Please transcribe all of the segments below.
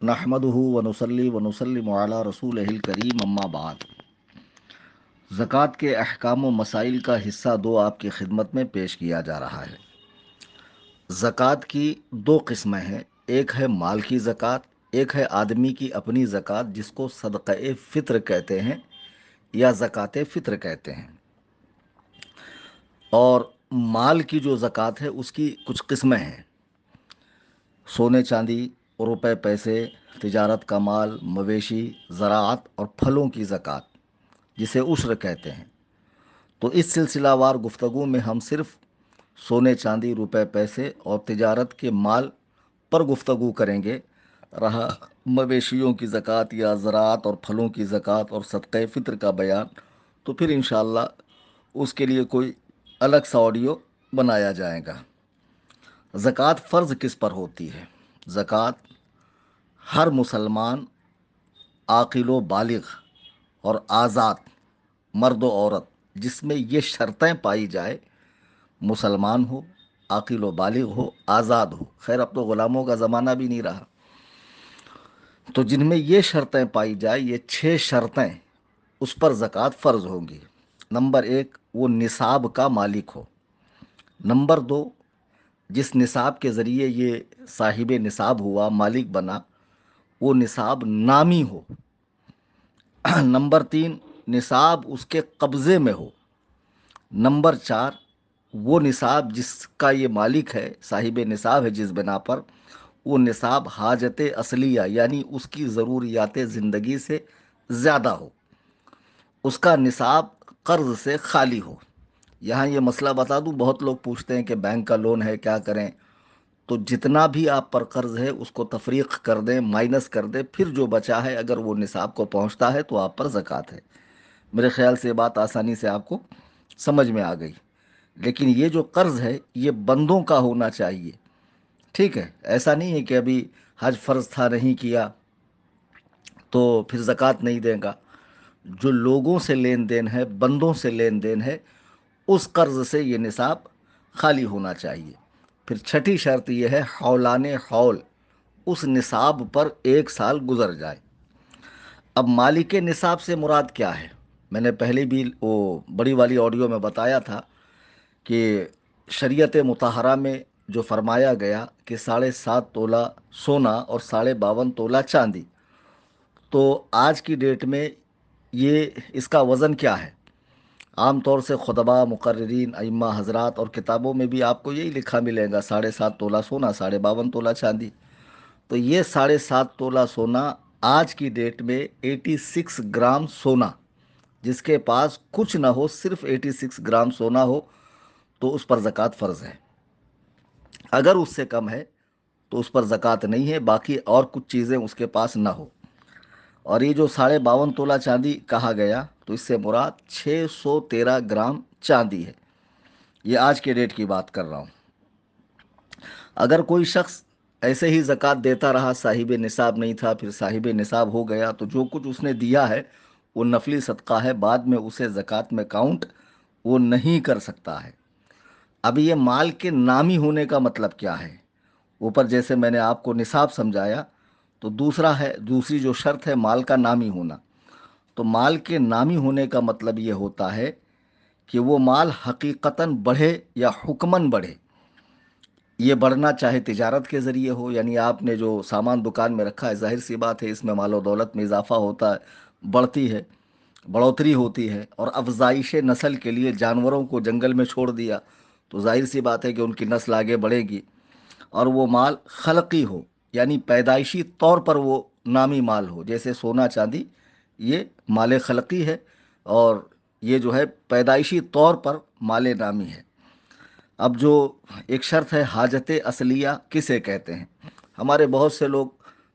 नहमदुहु व नुसल्ली व नुसल्लिमु अला रसूलिहिल करीम अम्मा बाद। ज़कात के अहकाम व मसाइल का हिस्सा दो आपकी खिदमत में पेश किया जा रहा है। ज़कात की दो किस्में हैं, एक है माल की ज़कात, एक है आदमी की अपनी ज़कात जिसको सदक़े फ़ित्र कहते हैं या ज़कात फ़ित्र कहते हैं। और माल की जो ज़कात है उसकी कुछ किस्में हैं। सोने चांदी, रुपए पैसे, तिजारत का माल, मवेशी, ज़राअत और फलों की ज़कात जिसे उश्र कहते हैं। तो इस सिलसिलावार गुफ्तगू में हम सिर्फ सोने चांदी, रुपए पैसे और तिजारत के माल पर गुफ्तगू करेंगे। रहा मवेशियों की ज़कात या ज़राअत और फलों की ज़कात और सदक़े फ़ित्र का बयान, तो फिर इंशाअल्लाह उसके लिए कोई अलग सा ऑडियो बनाया जाएगा। ज़कात फ़र्ज़ किस पर होती है? ज़कात हर मुसलमान आक़िल बालिग़ और आज़ाद मर्द व औरत जिसमें ये शर्तें पाई जाए, मुसलमान हो, आक़िल बालिग़ हो, आज़ाद हो। खैर अब तो ग़ुलामों का ज़माना भी नहीं रहा, तो जिनमें ये शर्तें पाई जाए, ये 6 शर्तें, उस पर ज़कात फ़र्ज़ होंगी। नंबर 1, वो निसाब का मालिक हो। नंबर 2, जिस निसाब के ज़रिए ये साहिब निसाब हुआ, मालिक बना, वो निसाब नामी हो। नंबर 3, निसाब उसके कब्ज़े में हो। नंबर 4, वो निसाब जिसका ये मालिक है, साहिब निसाब है जिस बिना पर, वो निसाब हाजत असलिया यानी उसकी ज़रूरियात ज़िंदगी से ज़्यादा हो, उसका निसाब कर्ज़ से खाली हो। यहाँ ये मसला बता दूँ, बहुत लोग पूछते हैं कि बैंक का लोन है क्या करें। तो जितना भी आप पर कर्ज़ है उसको तफरीक कर दें, माइनस कर दें, फिर जो बचा है अगर वो निसाब को पहुँचता है तो आप पर ज़कात है। मेरे ख्याल से ये बात आसानी से आपको समझ में आ गई। लेकिन ये जो कर्ज़ है ये बंदों का होना चाहिए, ठीक है? ऐसा नहीं है कि अभी हज फ़र्ज़ था नहीं किया तो फिर ज़कात नहीं देगा। जो लोगों से लेन देन है, बंदों से लेन देन है, उस कर्ज़ से ये निसाब खाली होना चाहिए। फिर छठी शर्त यह है हौलाने हौल, उस निसाब पर 1 साल गुजर जाए। अब मालिक निसाब से मुराद क्या है? मैंने पहले भी वो बड़ी वाली ऑडियो में बताया था कि शरीयत मुताहरा में जो फरमाया गया कि 7.5 तोला सोना और 52.5 तोला चांदी, तो आज की डेट में ये इसका वज़न क्या है? आम तौर से खुतबा, मुकर्रिरीन, अइम्मा हज़रात और किताबों में भी आपको यही लिखा मिलेगा, 7.5 तोला सोना, 52.5 तोला चांदी। तो ये 7.5 तोला सोना आज की डेट में 86 ग्राम सोना, जिसके पास कुछ ना हो, सिर्फ 86 ग्राम सोना हो, तो उस पर ज़कात फ़र्ज़ है। अगर उससे कम है तो उस पर ज़कात नहीं है, बाकी और कुछ चीज़ें उसके पास ना हो। और ये जो 52.5 तोला चांदी कहा गया, तो इससे मुराद 613 ग्राम चांदी है। ये आज के डेट की बात कर रहा हूँ। अगर कोई शख्स ऐसे ही ज़कात देता रहा, साहिब निसाब नहीं था, फिर साहिब निसाब हो गया, तो जो कुछ उसने दिया है वो नफली सदका है, बाद में उसे ज़कात में काउंट वो नहीं कर सकता है। अब ये माल के नामी होने का मतलब क्या है? ऊपर जैसे मैंने आपको निसाब समझाया, तो दूसरी जो शर्त है माल का नामी होना। तो माल के नामी होने का मतलब ये होता है कि वो माल हकीकतन बढ़े या हुक्मन बढ़े। ये बढ़ना चाहे तिजारत के ज़रिए हो, यानी आपने जो सामान दुकान में रखा है, ज़ाहिर सी बात है इसमें मालो दौलत में इजाफा होता है, बढ़ती है, बढ़ोतरी होती है। और अफजाइश नस्ल के लिए जानवरों को जंगल में छोड़ दिया तो ज़ाहिर सी बात है कि उनकी नस्ल आगे बढ़ेगी। और वो माल खलकी हो, यानी पैदाइशी तौर पर वो नामी माल हो, जैसे सोना चांदी ये माल खलकी है, और ये जो है पैदाइशी तौर पर माल नामी है। अब जो एक शर्त है हाजत असलिया किसे कहते हैं? हमारे बहुत से लोग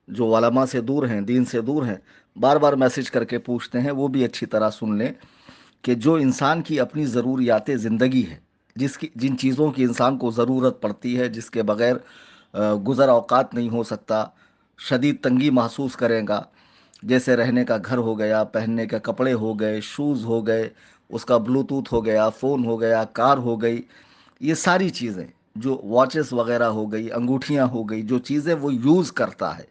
जो उलमा से दूर हैं, दीन से दूर हैं, बार बार मैसेज करके पूछते हैं, वो भी अच्छी तरह सुन लें कि जो इंसान की अपनी ज़रूरियात ज़िंदगी है, जिन चीज़ों की इंसान को ज़रूरत पड़ती है, जिसके बग़ैर गुज़र औक़ात नहीं हो सकता, शदीद तंगी महसूस करेगा, जैसे रहने का घर हो गया, पहनने के कपड़े हो गए, शूज़ हो गए, उसका ब्लूटूथ हो गया, फ़ोन हो गया, कार हो गई, ये सारी चीज़ें, जो वॉचेस वग़ैरह हो गई, अंगूठियाँ हो गई, जो चीज़ें वो यूज़ करता है,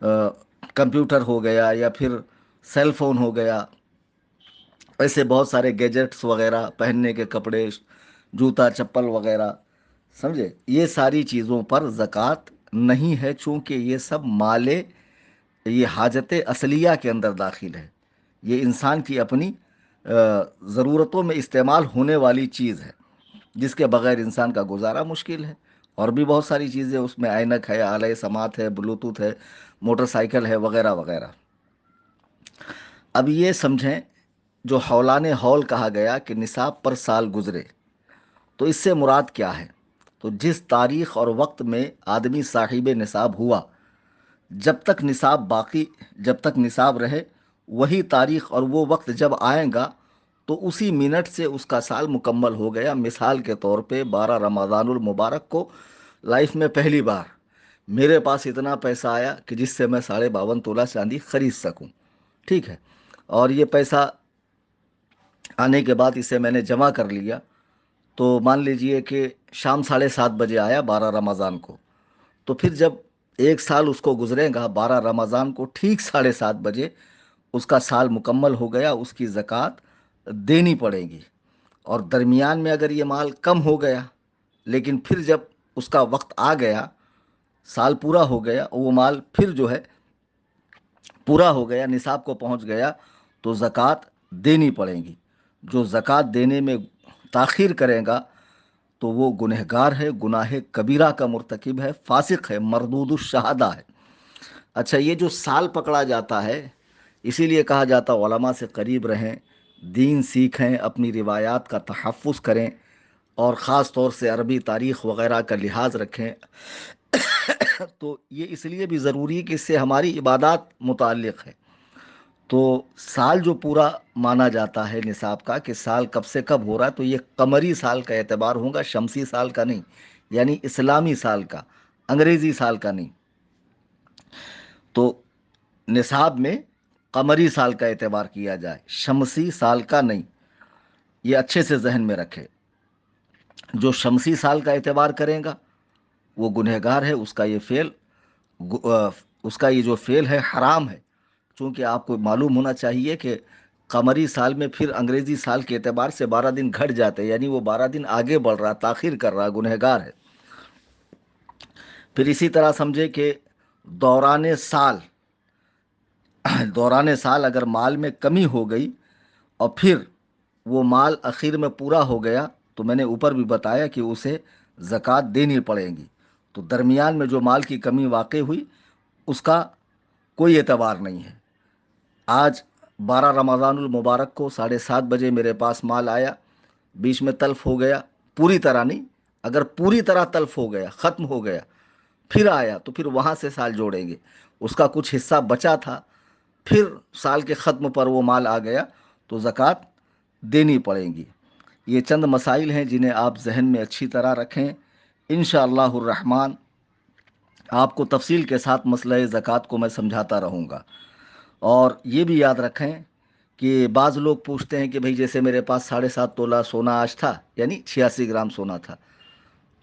कंप्यूटर हो गया या फिर सेल फोन हो गया, ऐसे बहुत सारे गैजेट्स वगैरह, पहनने के कपड़े, जूता चप्पल वगैरह, समझे, ये सारी चीज़ों पर ज़कात नहीं है, चूँकि ये सब माले, ये हाजत असलिया के अंदर दाखिल है। ये इंसान की अपनी ज़रूरतों में इस्तेमाल होने वाली चीज़ है, जिसके बगैर इंसान का गुजारा मुश्किल है। और भी बहुत सारी चीज़ें उसमें, ऐनक है, आले समात है, ब्लूटूथ है, मोटरसाइकिल है, वगैरह वगैरह। अब ये समझें, जो हौलाने हौल कहा गया कि निसाब पर साल गुजरे, तो इससे मुराद क्या है? तो जिस तारीख और वक्त में आदमी साहिब निसाब हुआ, जब तक निसाब बाकी, जब तक निसाब रहे, वही तारीख और वो वक्त जब आएगा तो उसी मिनट से उसका साल मुकम्मल हो गया। मिसाल के तौर पे 12 रमज़ानुल मुबारक को लाइफ में पहली बार मेरे पास इतना पैसा आया कि जिससे मैं 52.5 तोला चांदी खरीद सकूं, ठीक है, और ये पैसा आने के बाद इसे मैंने जमा कर लिया। तो मान लीजिए कि शाम 7:30 बजे आया 12 रमज़ान को, तो फिर जब एक साल उसको गुजरेगा, 12 रमज़ान को ठीक 7:30 बजे उसका साल मुकम्मल हो गया, उसकी ज़कात देनी पड़ेगी। और दरमियान में अगर ये माल कम हो गया, लेकिन फिर जब उसका वक्त आ गया, साल पूरा हो गया, वो माल फिर जो है पूरा हो गया, निसाब को पहुंच गया, तो ज़कात देनी पड़ेगी। जो ज़कात देने में ताख़ीर करेगा तो वो गुनहगार है, गुनाह कबीरा का मुर्तकिब है, फासिक है, मरदूदुश शहादा है। अच्छा, ये जो साल पकड़ा जाता है, इसीलिए कहा जाता उलमा से करीब रहें, दीन सीखें, अपनी रिवायात का तहफ़्फ़ुज़ करें, और ख़ास तौर से अरबी तारीख़ वग़ैरह का लिहाज रखें। तो ये इसलिए भी ज़रूरी है कि इससे हमारी इबादत मुताल्लिक़ है। तो साल जो पूरा माना जाता है निसाब का, कि साल कब से कब हो रहा है, तो ये कमरी साल का एतबार होगा, शमसी साल का नहीं, यानी इस्लामी साल का, अंग्रेज़ी साल का नहीं। तो निसाब में कमरी साल का एतबार किया जाए, शमसी साल का नहीं। ये अच्छे से जहन में रखे। जो शमसी साल का एतबार करेगा वो गुनहगार है, उसका ये फेल, उसका ये जो फेल है हराम है। चूँकि आपको मालूम होना चाहिए कि कमरी साल में फिर अंग्रेज़ी साल के एतबार से 12 दिन घट जाते हैं, यानी वो 12 दिन आगे बढ़ रहा, ताख़ीर कर रहा, गुनहगार है। फिर इसी तरह समझे कि दौरान साल, दौरान साल अगर माल में कमी हो गई और फिर वो माल आखिर में पूरा हो गया, तो मैंने ऊपर भी बताया कि उसे ज़कात देनी पड़ेगी। तो दरमियान में जो माल की कमी वाक़ई हुई, उसका कोई एतबार नहीं है। आज 12 रमज़ानुल मुबारक को 7:30 बजे मेरे पास माल आया, बीच में तल्फ हो गया, पूरी तरह नहीं, अगर पूरी तरह तल्फ हो गया, ख़त्म हो गया, फिर आया, तो फिर वहाँ से साल जोड़ेंगे। उसका कुछ हिस्सा बचा था, फिर साल के ख़त्म पर वो माल आ गया, तो ज़कात देनी पड़ेगी। ये चंद मसाइल हैं जिन्हें आप जहन में अच्छी तरह रखें। इंशाअल्लाहुर रहमान आपको तफसील के साथ मसला ज़कात को मैं समझाता रहूँगा। और ये भी याद रखें कि बाज़ लोग पूछते हैं कि भाई जैसे मेरे पास 7.5 तोला सोना आज था, यानी 86 ग्राम सोना था,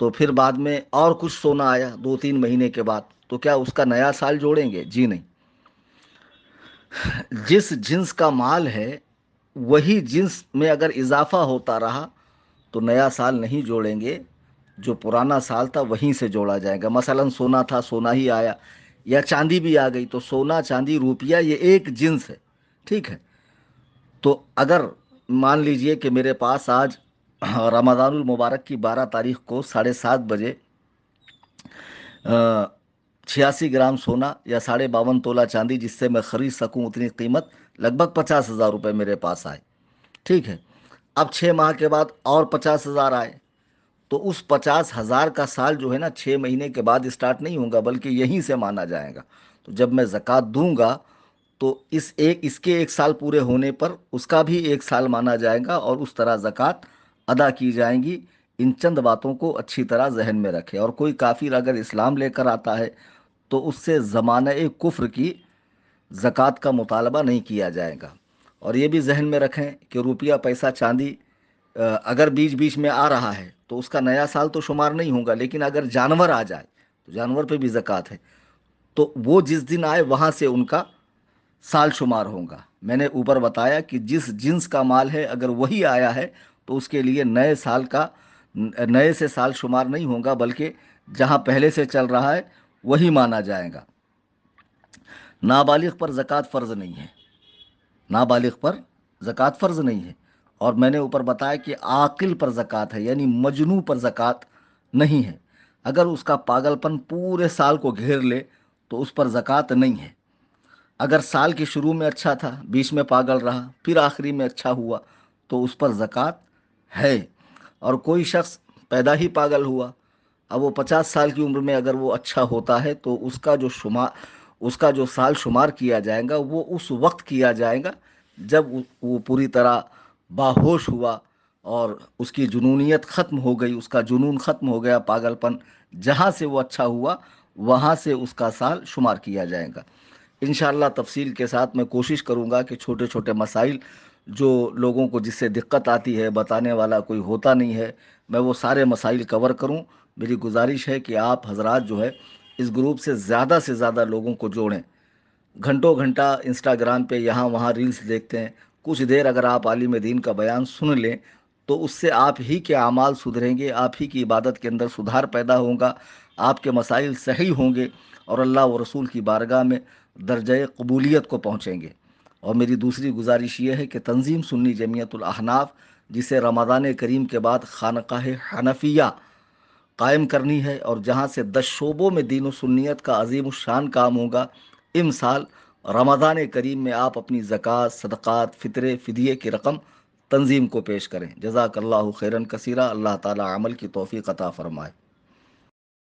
तो फिर बाद में और कुछ सोना आया 2-3 महीने के बाद, तो क्या उसका नया साल जोड़ेंगे? जी नहीं। जिस जिन्स का माल है, वही जिन्स में अगर इजाफा होता रहा तो नया साल नहीं जोड़ेंगे, जो पुराना साल था वहीं से जोड़ा जाएगा। मसलन सोना था, सोना ही आया, या चांदी भी आ गई, तो सोना, चांदी, रुपया ये एक जिन्स है, ठीक है। तो अगर मान लीजिए कि मेरे पास आज रमज़ानुल मुबारक की 12 तारीख को 7:30 बजे 86 ग्राम सोना या 52.5 तोला चांदी, जिससे मैं ख़रीद सकूं उतनी कीमत, लगभग 50,000 रुपये मेरे पास आए, ठीक है। अब 6 माह के बाद और 50,000 आए, तो उस 50,000 का साल जो है ना, 6 महीने के बाद स्टार्ट नहीं होगा, बल्कि यहीं से माना जाएगा। तो जब मैं ज़कात दूंगा तो इसके एक साल पूरे होने पर उसका भी एक साल माना जाएगा, और उस तरह ज़कात अदा की जाएंगी। इन चंद बातों को अच्छी तरह जहन में रखें। और कोई काफिर अगर इस्लाम लेकर आता है तो उससे ज़माने कुफ्र की ज़कात का मुतालबा नहीं किया जाएगा। और ये भी जहन में रखें कि रुपया, पैसा, चांदी अगर बीच बीच में आ रहा है तो उसका नया साल तो शुमार नहीं होगा, लेकिन अगर जानवर आ जाए तो जानवर पे भी ज़कात है। تو وہ جس دن آئے وہاں سے ان کا سال شمار ہوگا۔ میں نے اوپر بتایا کہ جس جنس کا مال ہے اگر وہی آیا ہے تو اس کے لیے نئے سے سال شمار نہیں ہوگا، بلکہ جہاں پہلے سے چل رہا ہے وہی مانا جائے گا۔ نابالغ پر زکوٰۃ فرض نہیں ہے، نابالغ پر زکوٰۃ فرض نہیں ہے۔ اور میں نے اوپر بتایا کہ عاقل پر زکوٰۃ ہے، یعنی مجنوں پر زکوٰۃ نہیں ہے۔ اگر اس کا پاگل پن پورے سال کو گھیر لے تو اس پر زکوٰۃ نہیں ہے۔ اگر سال کے شروع میں اچھا تھا، بیچ میں پاگل رہا، پھر آخری میں اچھا ہوا تو اس پر زکوٰۃ ہے۔ اور کوئی شخص پیدا ہی پاگل ہوا، اب وہ 50 سال کی عمر میں اگر وہ اچھا ہوتا ہے تو اس کا جو سال شمار کیا جائے گا وہ اس وقت کیا جائے گا جب وہ پوری طرح باہوش ہوا اور اس کی جنونیت ختم ہو گئی، اس کا جنون ختم ہو گیا، پاگل پن جہاں سے وہ اچھا ہوا وہاں سے اس کا سال شمار کیا جائے گا۔ انشاءاللہ تفصیل کے ساتھ میں کوشش کروں گا کہ چھوٹے چھوٹے مسائل جو لوگوں کو جس سے دقت آتی ہے، بتانے والا کوئی ہوتا نہیں ہے، میں وہ سارے مسائل کور کروں۔ میری گزارش ہے کہ آپ حضرات جو ہے اس گروپ سے زیادہ لوگوں کو جوڑیں۔ گھنٹوں گھنٹہ انسٹاگرام پہ یہاں وہاں ریلز دیکھتے ہیں، کچھ دیر اگر آپ عالم دین کا بیان سن لیں تو اس سے آپ ہی کے اعمال سدھریں گے، آپ ہی کی عبادت کے اندر سدھار پیدا ہوگا، آپ کے مسائل صحیح ہوں گے اور اللہ و رسول کی بارگاہ میں درجہ قبولیت کو پہنچیں گے۔ اور میری دوسری گزارش یہ ہے کہ تنظیم سنی جمعیت الاحناف، جسے رمضان کریم کے بعد خانقاہ حنفیہ قائم کرنی ہے اور جہاں سے 10 شعبوں میں دین و سنیت کا عظیم الشان کام ہوگا، امسال رمضان کریم میں آپ اپنی زکوٰۃ، صدقات، فطرے، فدیے کی رقم تنظیم کو پیش کریں۔ جزاک اللہ خیرن کثیرہ، اللہ تعالی عمل کی توفیق عطا فرمائے۔